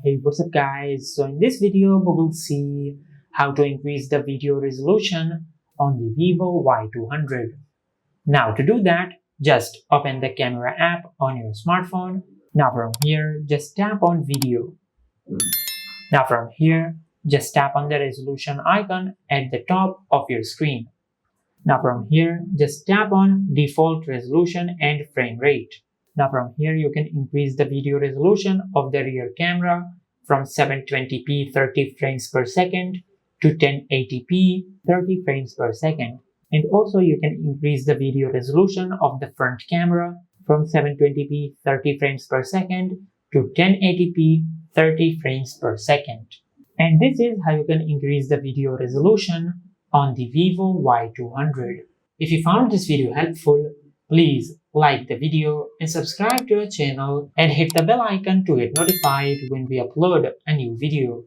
Hey, what's up guys? So in this video we will see how to increase the video resolution on the Vivo Y200. Now to do that, just open the camera app on your smartphone. Now from here, just tap on video. Now from here, just tap on the resolution icon at the top of your screen. Now from here, just tap on default resolution and frame rate. Now from here you can increase the video resolution of the rear camera from 720p 30 frames per second to 1080p 30 frames per second. And also you can increase the video resolution of the front camera from 720p 30 frames per second to 1080p 30 frames per second. And this is how you can increase the video resolution on the Vivo Y200. If you found this video helpful, please like the video and subscribe to our channel and hit the bell icon to get notified when we upload a new video.